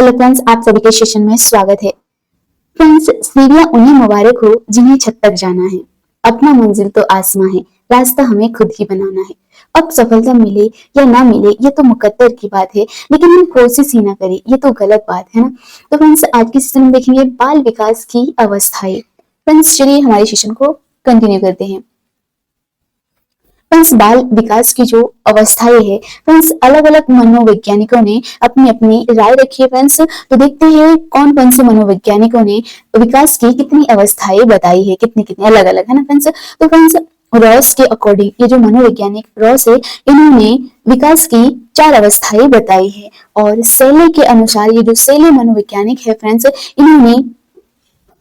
Hello friends, आप सभी के सेशन में स्वागत है। फ्रेंड्स, सीढ़ियां उन्हें मुबारक हो जिन्हें छत तक जाना है। अपना मंजिल तो आसमां है, रास्ता हमें खुद ही बनाना है। अब सफलता मिले या ना मिले ये तो मुकद्दर की बात है, लेकिन हम कोशिश ही ना करें ये तो गलत बात है ना। तो फ्रेंड्स, आज के सेशन में देखेंगे बाल विकास की अवस्थाएं। फ्रेंड्स, चलिए हमारे सेशन को कंटिन्यू करते हैं। फ्रेंड्स, बाल विकास की जो अवस्थाएं है फ्रेंड्स, अलग अलग मनोवैज्ञानिकों ने अपनी अपनी राय रखी है फ्रेंड्स। तो देखते हैं कौन कौन से मनोवैज्ञानिकों ने विकास की कितनी अवस्थाएं बताई है, कितनी कितनी अलग अलग है ना फ्रेंड्स। तो फ्रेंड्स, रॉस के अकॉर्डिंग, ये जो मनोवैज्ञानिक रॉस है, इन्होंने विकास की 4 अवस्थाएं बताई है। और सेले के अनुसार, ये जो सेले मनोवैज्ञानिक है फ्रेंड्स, इन्होंने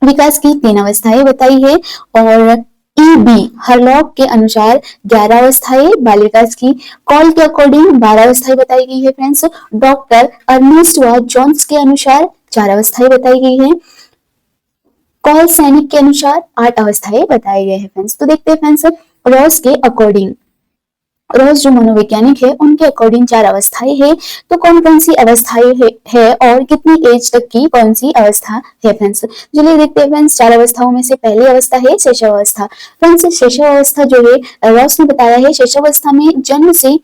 विकास की 3 अवस्थाएं बताई है। और बी हरलॉक के अनुसार 11 अवस्थाएं बाल विकास की। कॉल के अकॉर्डिंग 12 अवस्थाएं बताई गई है फ्रेंड्स। डॉक्टर अर्नेस्ट व जॉन्स के अनुसार 4 अवस्थाएं बताई गई है। कॉल सैनिक के अनुसार 8 अवस्थाएं बताए गए हैं फ्रेंड्स। तो देखते हैं फ्रेंड्स, रॉस के अकॉर्डिंग, रोज जो मनोवैज्ञानिक है उनके अकॉर्डिंग 4 अवस्थाएं है। तो कौन कौन सी अवस्थाएं है और कितनी एज तक की कौन सी अवस्था है फ्रेंड्स। चलिए देखते हैं फ्रेंड्स, 4 अवस्थाओं में से पहली अवस्था है शैशवावस्था। फ्रेंड्स, शैशवावस्था जो है रॉस ने बताया है, शैशवावस्था में जन्म से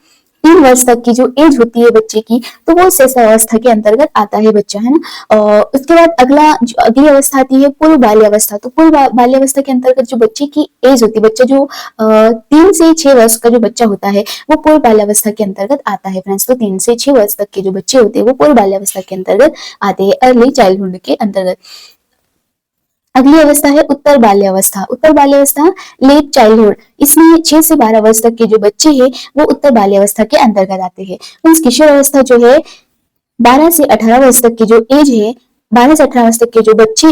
3 वर्ष तक की जो एज होती है बच्चे की, तो वो शैशवावस्था के अंतर्गत आता है बच्चा, है ना। और उसके बाद अगली अवस्था आती है पूर्व बाल्यावस्था। तो पूर्व बाल्यावस्था के अंतर्गत जो बच्चे की एज होती है, बच्चा जो 3 से 6 वर्ष का जो बच्चा होता है वो पूर्व बाल्यावस्था के अंतर्गत आता है फ्रेंड्स। तो 3 से 6 वर्ष तक के जो बच्चे होते हैं वो पूर्व बाल्यावस्था के अंतर्गत आते हैं, अर्ली चाइल्डहुड के अंतर्गत। अगली अवस्था है उत्तर बाल्यावस्था। उत्तर बाल्यावस्था लेट चाइल्डहुड, इसमें 6 से 12 वर्ष तक के जो बच्चे हैं वो उत्तर बाल्यावस्था के अंतर्गत आते हैं। किशोर अवस्था जो है 12 से 18 वर्ष तक की जो एज है, 12 से 18 वर्ष तक के जो बच्चे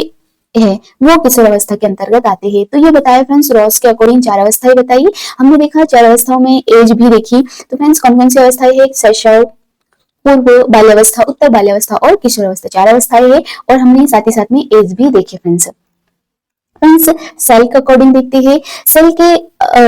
है वो किशोर अवस्था के अंतर्गत आते हैं। तो ये बताया फ्रेंड्स, रॉस के अकॉर्डिंग 4 अवस्थाएं बताई। हमने देखा 4 अवस्थाओं में एज भी देखी। तो फ्रेंड्स, कौन कौन सी अवस्थाएं है, शैशव, पूर्व बाल्यावस्था, उत्तर बाल्यावस्था और किशोर अवस्था, 4 अवस्थाएं है। और हमने साथ ही साथ में एज भी देखी फ्रेंड्स। फ्रेंड्स, सेल के अकॉर्डिंग देखते हैं।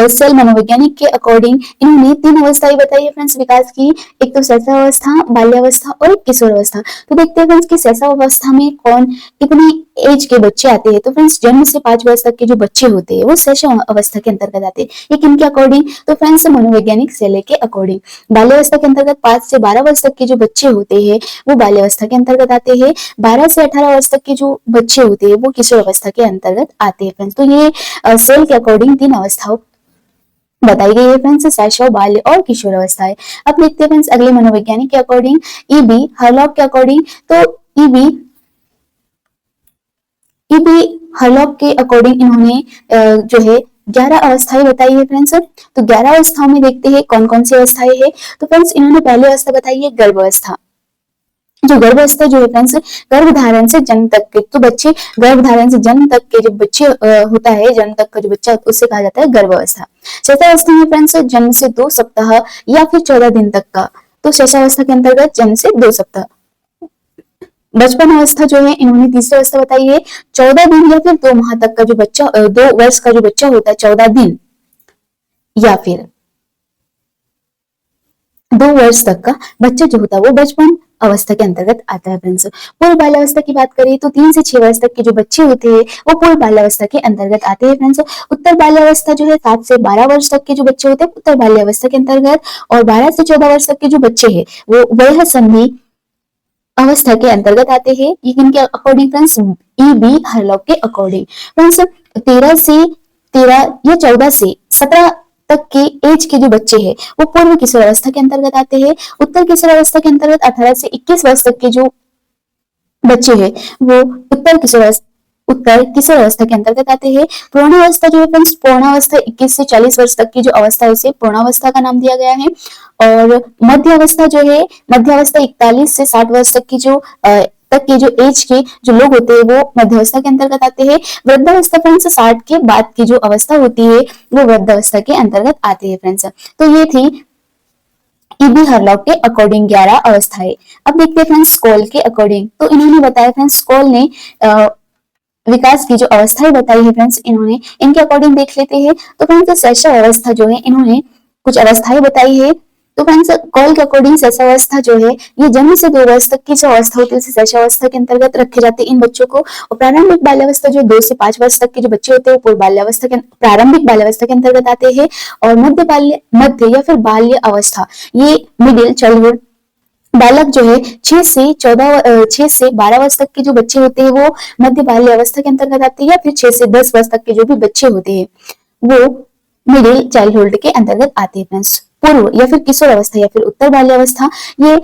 सेल मनोवैज्ञानिक के अकॉर्डिंग इन्होंने 3 अवस्थाएं बताई है फ्रेंड्स विकास की। एक तो शैशवावस्था, बाल्यावस्था और किशोर अवस्था। तो देखते हैं फ्रेंड्स कि शैशवावस्था में कौन कितनी एज के बच्चे आते हैं। तो फ्रेंड्स, जन्म से 5 वर्ष तक के जो बच्चे होते हैं वो शैशव अवस्था के अंतर्गत आते हैं। ये किनके अकॉर्डिंग, तो फ्रेंड्स मनोवैज्ञानिक सेले के अकॉर्डिंग। बाल्यावस्था के अंतर्गत 5 से 12 वर्ष तक के जो बच्चे होते हैं वो बाल्यावस्था के अंतर्गत आते हैं। 12 से 18 वर्ष तक के जो बच्चे होते हैं वो किशोर अवस्था के अंतर्गत आते हैं फ्रेंड्स। तो ये सेल के अकॉर्डिंग 3 अवस्थाओं बताई गई है फ्रेंड्स, शैशव, बाल्य और किशोर अवस्थाएं। अब देखते हैं फ्रेंड्स अगले मनोवैज्ञानिक के अकॉर्डिंग, ईबी हरलॉक के अकॉर्डिंग। तो ईबी हरलॉक के अकॉर्डिंग इन्होंने जो है 11 अवस्थाएं बताई है फ्रेंड्स। तो 11 अवस्थाओं में देखते हैं कौन कौन सी अवस्थाएं है। तो फ्रेंड्स, इन्होंने पहली अवस्था बताई है गर्भावस्था। जो गर्भावस्था जो है फ्रेंड्स, गर्भधारण से जन्म तक के, तो बच्चे गर्भधारण से जन्म तक के जो बच्चे होता है, जन्म तक का जो बच्चा उससे कहा जाता है गर्भावस्था। शैशवावस्था में फ्रेंड्स जन्म से 2 सप्ताह या फिर 14 दिन तक का, तो शैशवावस्था के अंतर्गत जन्म से 2 सप्ताह। बचपन अवस्था जो है इन्होंने तीसरी अवस्था बताई है, 14 दिन या फिर 2 माह तक का जो बच्चा, 2 वर्ष का जो बच्चा होता है, 14 दिन या फिर 2 वर्ष तक का बच्चा जो होता है वो बचपन अवस्था के अंतर्गत आता है फ्रेंड्स। पूर्व बाल्यावस्था की बात करें तो 3 से 6 वर्ष तक के जो बच्चे होते हैं वो पूर्व बाल्यावस्था के अंतर्गत आते हैं फ्रेंड्स। उत्तर बाल्यावस्था जो है 7 से 12 वर्ष तक के जो बच्चे होते हैं उत्तर बाल्यावस्था के अंतर्गत। और 12 से 14 वर्ष तक के जो बच्चे हैं वो वह संधि अवस्था के अंतर्गत आते हैं। ये किनके अकॉर्डिंग फ्रेंड्स, ईबी हरलॉक के अकॉर्डिंग। फ्रेंड्स, 13 या 14 से 17 तक के एज के जो बच्चे हैं वो पूर्व किशोर अवस्था के अंतर्गत आते हैं। उत्तर किशोर अवस्था के अंतर्गत 18 से 21 वर्ष तक के जो बच्चे हैं वो उत्तर किशोर अवस्था के अंतर्गत आते हैं। पूर्णावस्था जो है फ्रेंड्स, पूर्णावस्था 21 से 40 वर्ष तक की जो अवस्था है उसे पूर्णावस्था का नाम दिया गया है। और मध्य अवस्था जो है, मध्य अवस्था 41 से 60 वर्ष तक की जो तक के जो एज के जो लोग होते हैं वो मध्यावस्था के अंतर्गत आते हैं। वृद्धावस्था फ्रेंड्स 60 के बाद की जो अवस्था होती है वो वृद्धावस्था के अंतर्गत आती है फ्रेंड्स। तो ये थी ईबी हरलॉक के अकॉर्डिंग 11 अवस्थाएं। अब देखते हैं फ्रेंड्स स्कोल के अकॉर्डिंग। तो इन्होंने बताया फ्रेंड्स, स्कोल ने विकास की जो अवस्थाएं बताई है फ्रेंड्स, इन्होंने इनके अकॉर्डिंग देख लेते हैं। तो फ्रेंड्स शैशव अवस्था जो है इन्होंने कुछ अवस्थाएं बताई है। तो फ्रेंड्स कॉल के अकॉर्डिंग शैशवावस्था जो है ये जन्म से 2 वर्ष तक की जो अवस्था होती है उसे शैशवावस्था के अंतर्गत रखे जाते हैं इन बच्चों को। और प्रारंभिक बाल्यावस्था जो 2 से 5 वर्ष तक के जो बच्चे होते हैं वो पूर्व बाल्यावस्था के प्रारंभिक बाल्यावस्था के अंतर्गत आते हैं। और मध्य या फिर बाल्य अवस्था ये मिडिल चाइल्डहुड बालक जो है 6 से 12 वर्ष तक के जो बच्चे होते हैं वो मध्य बाल्य अवस्था के अंतर्गत आते हैं। या फिर 6 से 10 वर्ष तक के जो भी बच्चे होते हैं वो मिडिल चाइल्डहुड के अंतर्गत आते हैं फ्रेंड्स। पूर्व या फिर किशोर अवस्था या फिर उत्तर बाल्य अवस्था ये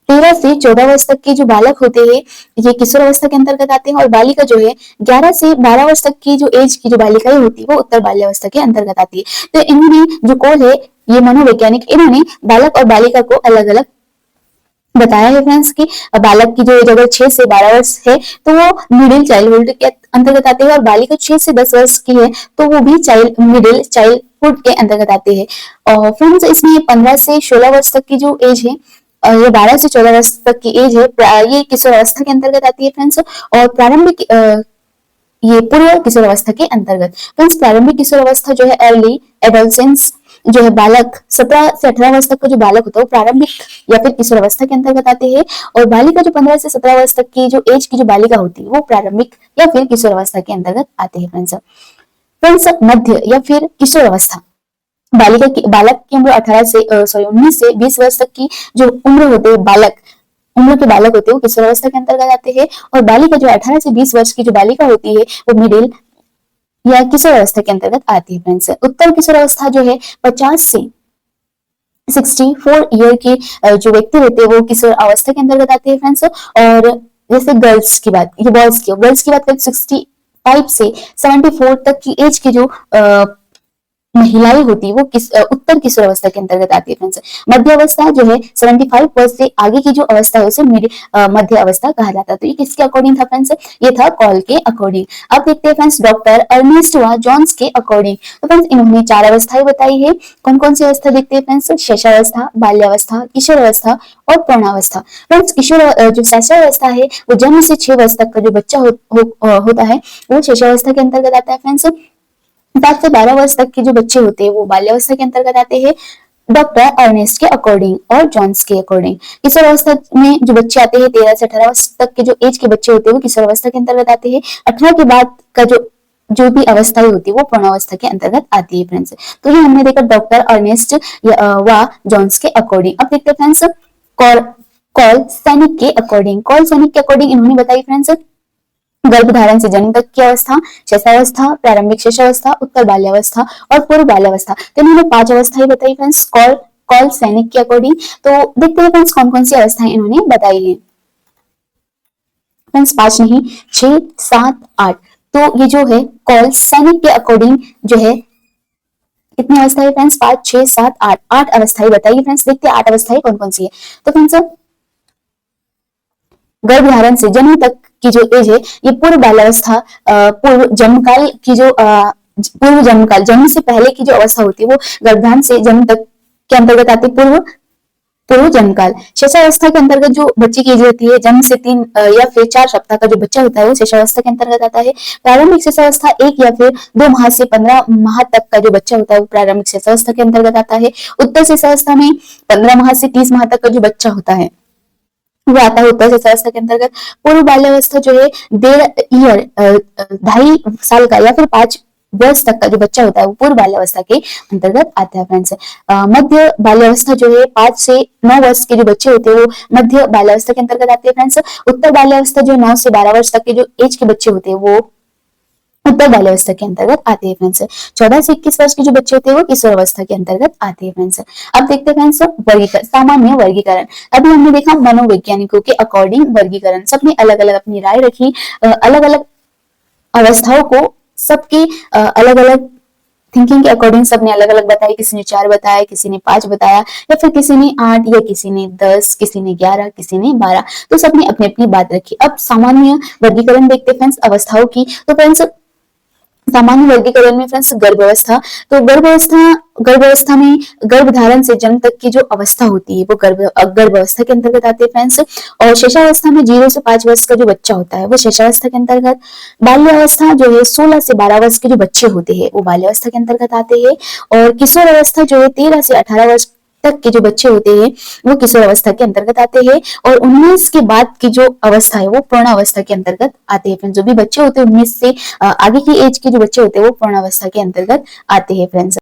13 से 14 वर्ष तक के जो बालक होते हैं ये किशोर अवस्था के अंतर्गत आते हैं। और बालिका जो है 11 से 12 वर्ष तक की जो एज की जो बालिकाएं होती है वो उत्तर बाल्य अवस्था के अंतर्गत आती है। तो इन्होंने जो कॉल है ये मनोवैज्ञानिक इन्होंने बालक और बालिका को अलग अलग बताया है फ्रेंड्स की बालक की जो एज अगर 6 से 12 वर्ष है तो वो मिडिल चाइल्डहुड के अंतर्गत आते हैं। और बालिका 6 से 10 वर्ष की है तो वो भी मिडिल चाइल्डहुड के अंतर्गत आते हैं। और फ्रेंड्स इसमें 15 से 16 वर्ष तक की जो एज है ये 12 से 14 वर्ष तक की एज है ये किशोर अवस्था के अंतर्गत आती है फ्रेंड्स। और प्रारंभिक ये पूर्व किशोर अवस्था के अंतर्गत। फ्रेंड्स प्रारंभिक किशोर अवस्था जो है अर्ली एडोलसेंस जो है बालक 17 से 18 वर्ष तक का जो बालक होता है वो प्रारंभिक या फिर किशोर अवस्था के अंतर्गत आते हैं। और बालिका जो 15 से 17 वर्ष तक की जो एज की जो बालिका होती है वो प्रारंभिक या फिर किशोर अवस्था के अंतर्गत आते हैं फ्रेंड्स मध्य या फिर किशोर अवस्था बालक की उम्र 19 से 20 वर्ष तक की जो उम्र होते हैं उम्र के बालक होते हैं वो किशोर अवस्था के अंतर्गत आते हैं। और बालिका जो 18 से 20 वर्ष की जो बालिका होती है वो मिडिल या किशोर अवस्था के अंतर्गत आती है फ्रेंड्स। उत्तर किशोर अवस्था जो है 50 से 64 ईयर के जो व्यक्ति होते हैं वो किशोर अवस्था के अंतर्गत आते हैं फ्रेंड्स। और जैसे गर्ल्स की बात करें 65 से 74 तक की एज की जो महिलाएं होती है वो उत्तर किशोर अवस्था के अंतर्गत आती है फ्रेंड्स। मध्य अवस्था जो है 75 वर्ष से आगे की जो अवस्था है उसे मध्य अवस्था कहा जाता है। तो ये किसके अकॉर्डिंग था फ्रेंड्स, ये था कॉल के अकॉर्डिंग। अब देखते हैं फ्रेंड्स डॉक्टर अर्नेस्ट व जॉन्स के अकॉर्डिंग। तो फ्रेंड्स इन्होंने 4 अवस्थाएं बताई है। कौन कौन सी अवस्था देखते हैं फ्रेंड्स, शैशवावस्था, बाल्यावस्था, किशोर अवस्था और प्रौढ़ावस्था। फ्रेंड्स जो शैशवावस्था है वो जन्म से 6 वर्ष तक का जो बच्चा होता है वो शैशवावस्था के अंतर्गत आता है फ्रेंड्स। 7 से 12 वर्ष तक के जो बच्चे होते हैं वो बाल्यावस्था के अंतर्गत आते हैं डॉक्टर अर्नेस्ट के अकॉर्डिंग और जॉन्स के अकॉर्डिंग। किशोर अवस्था में जो बच्चे आते हैं 13 से 18 वर्ष तक के जो एज के बच्चे होते हैं वो किशोर अवस्था के अंतर्गत आते हैं। 18 के बाद का जो भी अवस्थाएं होती है वो प्रौढ़ावस्था के अंतर्गत आती है फ्रेंड्स। तो ये हमने देखा डॉक्टर अर्नेस्ट व जॉन्स के अकॉर्डिंग। अब देखते हैं फ्रेंड्स कॉल सैनिक के अकॉर्डिंग। कॉल सैनिक के अकॉर्डिंग इन्होंने बताई फ्रेंड्स गर्भधारण से जन्म तक की अवस्था, शैशवावस्था, प्रारंभिक शैशवावस्था, उत्तर बाल्यावस्था और पूर्व बाल्यावस्था। तो इन्होंने 5 अवस्थाएं बताई फ्रेंड्स कॉल सैनिक के अकॉर्डिंग। तो देखते हैं फ्रेंड्स कौन कौन सी अवस्थाएं इन्होंने बताई है। फ्रेंड्स 5 नहीं 6, 7, 8। तो ये जो है कॉल सैनिक के अकॉर्डिंग जो है कितनी अवस्थाएं फ्रेंड्स 5, 6, 7, 8 8 अवस्थाएं बताइए फ्रेंड्स। देखते हैं 8 अवस्थाएं कौन कौन सी है। तो फ्रेंड्स गर्भधारण से जन्म तक की जो एज है ये पूर्व बाल्यावस्था, पूर्व जन्मकाल की जो पूर्व जन्मकाल जन्म से पहले की जो अवस्था होती है वो गर्भधारण से जन्म तक के अंतर्गत आती है पूर्व जन्मकाल। शैशवावस्था के अंतर्गत जो बच्चे की एज होती है जन्म से 3 या फिर 4 सप्ताह का जो बच्चा होता है वो शैशवावस्था के अंतर्गत आता है। प्रारंभिक शैशवावस्था 1 या फिर 2 माह से 15 माह तक का जो बच्चा होता है वो प्रारंभिक शैशवावस्था के अंतर्गत आता है। उत्तर शैशवावस्था में 15 माह से 30 माह तक का जो बच्चा होता है वो आता है उत्तर शैशवावस्था के अंतर्गत। पूर्व बाल्यावस्था जो है 2.5 साल का या फिर 5 वर्ष तक का जो बच्चा होता है वो पूर्व बाल्यावस्था के अंतर्गत आता है फ्रेंड्स। मध्य बाल्यावस्था जो है 5 से 9 वर्ष के जो बच्चे होते हैं वो मध्य बाल्यावस्था के अंतर्गत आते हैं फ्रेंड्स। उत्तर बाल्यावस्था जो 9 से 12 वर्ष तक के जो एज के बच्चे होते हैं वो उत्तर बाल्यावस्था के अंतर्गत आते हैं फ्रेंड्स। 14 से 21 वर्ष के जो बच्चे होते हैं वो किशोर अवस्था के अंतर्गत आते हैं फ्रेंड्स। अब देखते हैं फ्रेंड्स वर्गीकरण, सामान्य वर्गीकरण। अभी हमने देखा मनोवैज्ञानिकों के अकॉर्डिंग वर्गीकरण। सबने अलग अलग अपनी राय रखी, अलग अलग अवस्थाओं को सबके अलग अलग थिंकिंग के अकॉर्डिंग सबने अलग अलग बताई। किसी ने 4 बताया, किसी ने 5 बताया या फिर किसी ने 8 या किसी ने 10, किसी ने 11, किसी ने 12। तो सबने अपनी अपनी बात रखी। अब सामान्य वर्गीकरण देखते फ्रेंड्स अवस्थाओं की। तो फ्रेंड्स सामान्य वर्गीकरण में फ्रेंड्स गर्भावस्था, तो गर्भावस्था में गर्भधारण से जन्म तक की जो अवस्था होती है वो गर्भावस्था के अंतर्गत आते हैं फ्रेंड्स। और शैशवावस्था में 0 से 5 वर्ष का जो बच्चा होता है वो शैशवावस्था के अंतर्गत। बाल्यावस्था जो है 16 से 12 वर्ष के जो बच्चे होते हैं वो बाल्यावस्था के अंतर्गत आते हैं। और किशोर अवस्था जो है 13 से 18 वर्ष तक के जो बच्चे होते हैं वो किशोर अवस्था के अंतर्गत आते हैं, और 19 के बाद की जो अवस्था है वो पूर्ण अवस्था के अंतर्गत आते हैं फ्रेंड्स। जो भी बच्चे होते हैं 19 से आगे की एज के जो बच्चे होते हैं वो पूर्ण अवस्था के अंतर्गत आते हैं फ्रेंड्स।